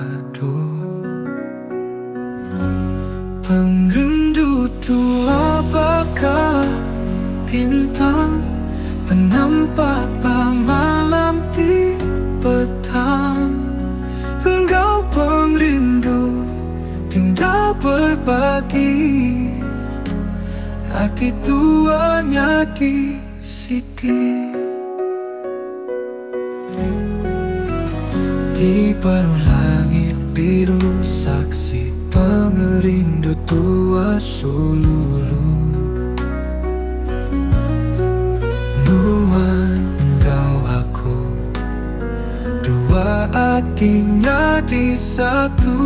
aduh. Pengrindu tua apakah bintang penampak malam di petang. Engkau pengrindu pindah berbagi, hati tuanya di sini. Di baru langit biru saksi pengerindu tua sululu. Nuan engkau aku, dua hatinya di satu.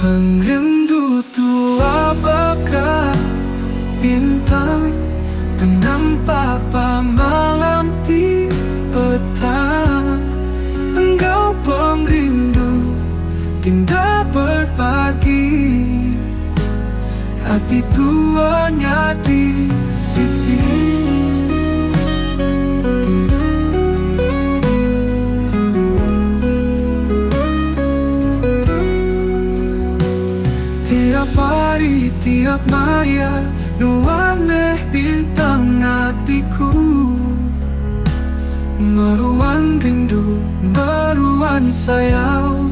Pengrindu tua bakal bintang penampak malam di petang. Engkau pengrindu indah berbagi, hati tuanya di sini. Tiap hari, tiap maya, nuaneh bintang hatiku. Meruan rindu, meruan sayang,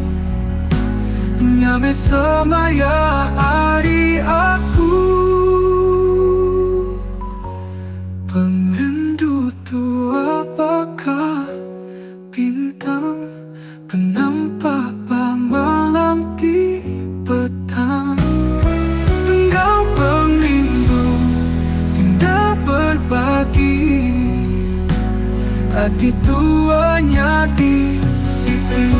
nyame semaya hari aku. Pengrindu tua apakah bintang penampak malam di petang. Engkau pengrindu indah berbagi, hati tuanya di sini.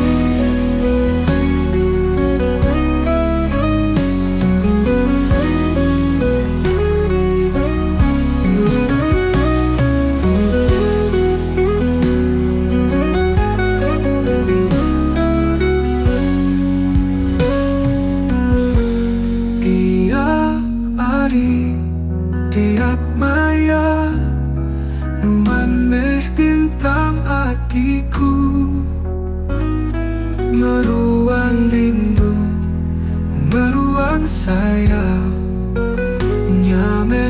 Tiap maya, nuan meh bintang hatiku. Meruan rindu, meruan sayang, nyame